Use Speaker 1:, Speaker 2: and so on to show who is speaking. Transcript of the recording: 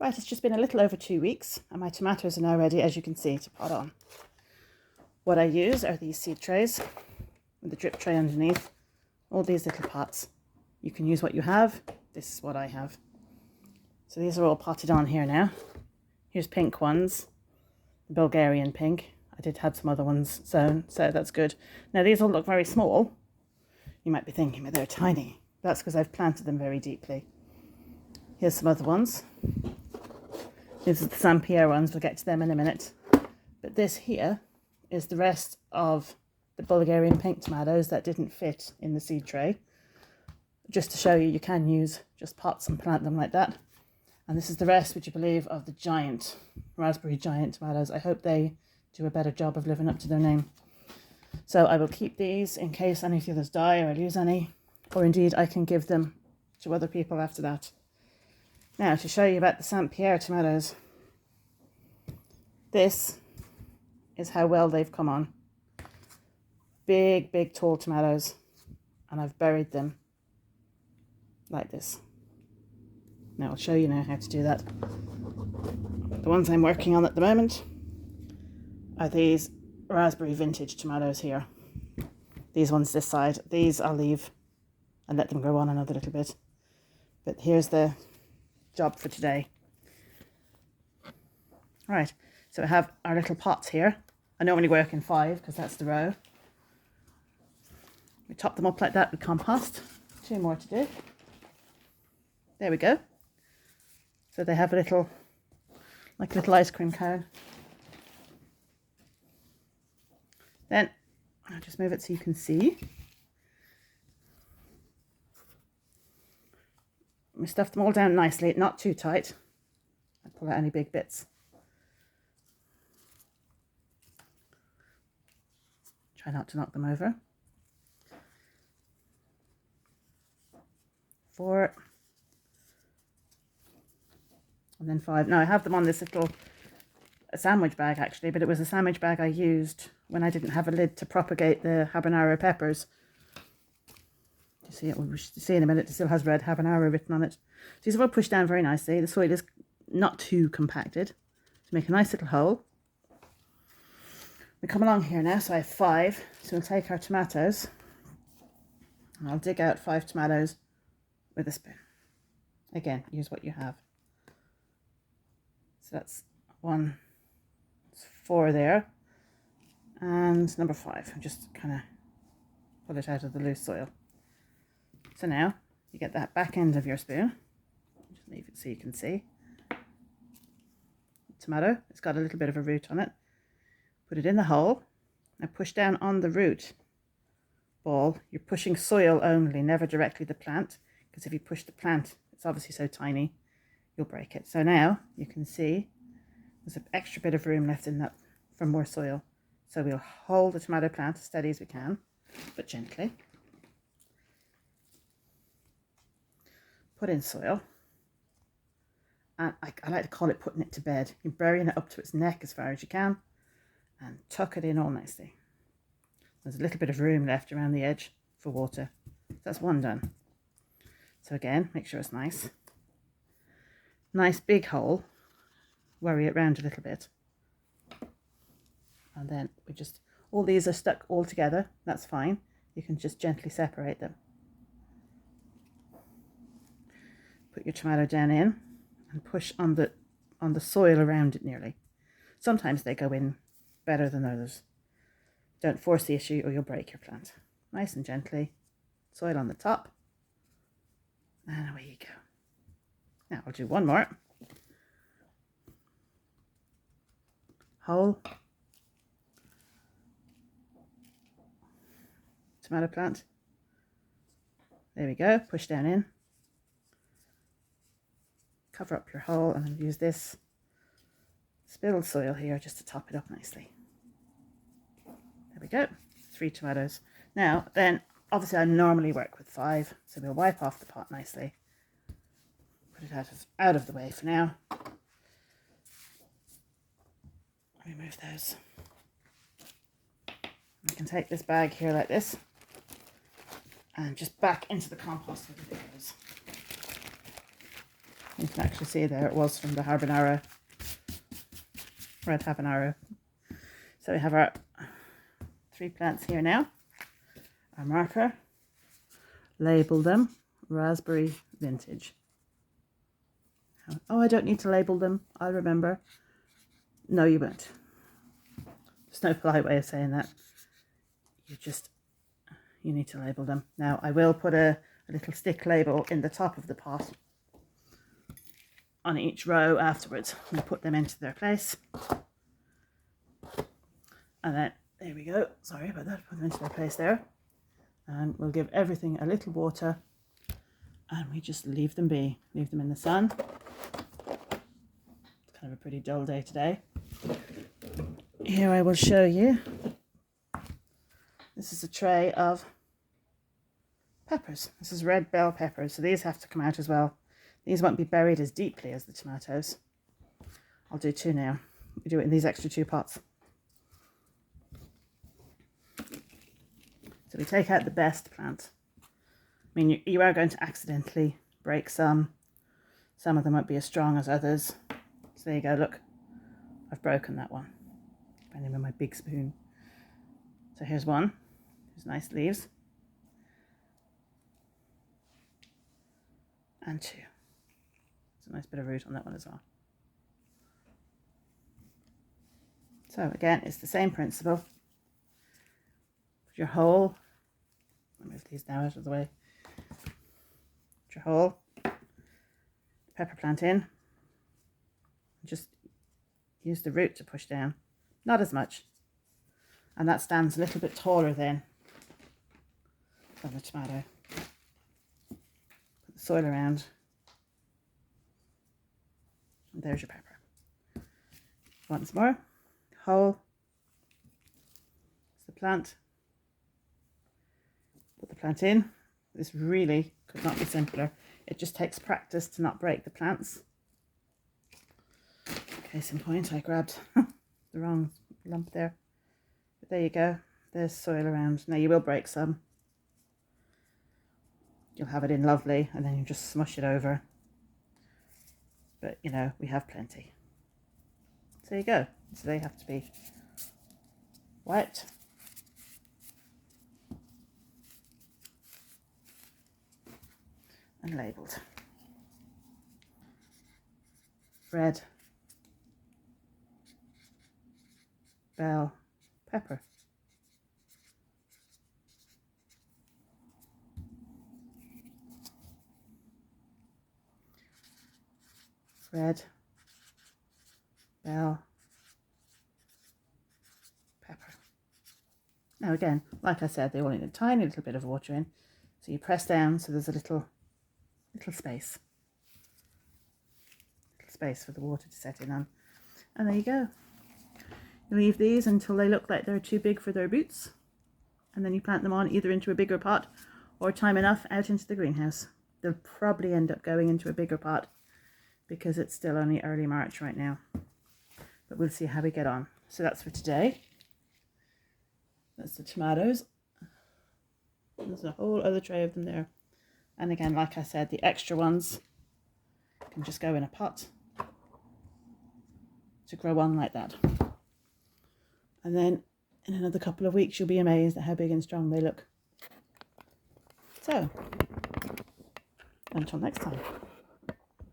Speaker 1: Right, it's just been a little over 2 weeks and my tomatoes are now ready, as you can see, to pot on. What I use are these seed trays with the drip tray underneath, all these little pots. You can use what you have. This is what I have. So these are all potted on here now. Here's pink ones, the Bulgarian pink. I did have some other ones sown, so that's good. Now these all look very small. You might be thinking, but they're tiny. That's because I've planted them very deeply. Here's some other ones. These are the St. Pierre ones, we'll get to them in a minute. But this here is the rest of the Bulgarian pink tomatoes that didn't fit in the seed tray. Just to show you, you can use just pots and plant them like that. And this is the rest, would you believe, of the giant, raspberry giant tomatoes. I hope they do a better job of living up to their name. So I will keep these in case any of the others die or I lose any, or indeed I can give them to other people after that. Now, to show you about the St. Pierre tomatoes, this is how well they've come on. Big, big, tall tomatoes, and I've buried them like this. Now, I'll show you now how to do that. The ones I'm working on at the moment are these raspberry vintage tomatoes here. These ones this side. These I'll leave and let them grow on another little bit. But here's the job for today. Right, so I have our little pots here. I normally work in 5 because that's the row. We top them up like that with compost. 2 more to do. There we go. So they have a little, like a little ice cream cone. Then I'll just move it so you can see. We stuff them all down nicely, not too tight. I pull out any big bits. Try not to knock them over. 4. And then 5. Now I have them on this little sandwich bag actually, but it was a sandwich bag I used when I didn't have a lid to propagate the habanero peppers. You see it, we'll see in a minute, it still has red habanero written on it. So these are all pushed down very nicely. The soil is not too compacted to make a nice little hole. We come along here now, so I have 5. So we'll take our tomatoes and I'll dig out 5 tomatoes with a spoon. Again, use what you have. So that's 1, 4 there, and number 5. Just kind of pull it out of the loose soil. So now you get that back end of your spoon. Just leave it so you can see. Tomato, it's got a little bit of a root on it. Put it in the hole and push down on the root ball. You're pushing soil only, never directly the plant, because if you push the plant, it's obviously so tiny, you'll break it. So now you can see there's an extra bit of room left in that for more soil. So we'll hold the tomato plant as steady as we can, but gently. Put in soil. And I like to call it putting it to bed. You're burying it up to its neck as far as you can and tuck it in all nicely. There's a little bit of room left around the edge for water. That's 1 done. So again, make sure it's nice. Nice big hole. Worry it round a little bit. And then we just, all these are stuck all together. That's fine. You can just gently separate them. Put your tomato down in and push on the soil around it nearly. Sometimes they go in better than others. Don't force the issue or you'll break your plant. Nice and gently. Soil on the top. And away you go. Now I'll do 1 more. Hole. Tomato plant. There we go. Push down in. Cover up your hole and then use this spilled soil here just to top it up nicely. There we go. 3 tomatoes. Now then, obviously I normally work with 5, so we'll wipe off the pot nicely. Put it out of the way for now. Remove those. I can take this bag here like this and just back into the compost with it goes. You can actually see there it was from the habanero, red habanero. So we have our 3 plants here now. Our marker, label them, raspberry vintage. Oh, I don't need to label them, I'll remember. No, you won't. There's no polite way of saying that. You need to label them. Now I will put a little stick label in the top of the pot on each row afterwards and put them into their place. And then, there we go, sorry about that, put them into their place there. And we'll give everything a little water and we just leave them be, leave them in the sun. It's kind of a pretty dull day today. Here I will show you. This is a tray of peppers. This is red bell peppers, so these have to come out as well. These won't be buried as deeply as the tomatoes. I'll do 2 now. We do it in these extra 2 pots. So we take out the best plant. I mean, you are going to accidentally break some. Some of them won't be as strong as others. So there you go, look. I've broken that one. Bending with my big spoon. So here's one. There's nice leaves. And 2. There's a nice bit of root on that one as well. So again, it's the same principle. Put your hole, I'll move these now out of the way. Put your hole, pepper plant in, just use the root to push down, not as much. And that stands a little bit taller then than the tomato. Put the soil around. And there's your pepper. Once more, hole, it's the plant, put the plant in. This really could not be simpler. It just takes practice to not break the plants. Case in point, I grabbed the wrong lump there. But there you go, there's soil around. Now you will break some. You'll have it in lovely and then you just smush it over. But you know, we have plenty. So there you go. So they have to be white. And labelled. Red bell pepper. Red bell pepper. Now again, like I said, they all need a tiny little bit of water in. So you press down so there's a little space. Little space for the water to set in on. And there you go. You leave these until they look like they're too big for their roots. And then you plant them on either into a bigger pot or time enough out into the greenhouse. They'll probably end up going into a bigger pot because it's still only early March right now. But we'll see how we get on. So that's for today. That's the tomatoes. There's a whole other tray of them there. And again, like I said, the extra ones can just go in a pot to grow on like that. And then in another couple of weeks, you'll be amazed at how big and strong they look. So, until next time.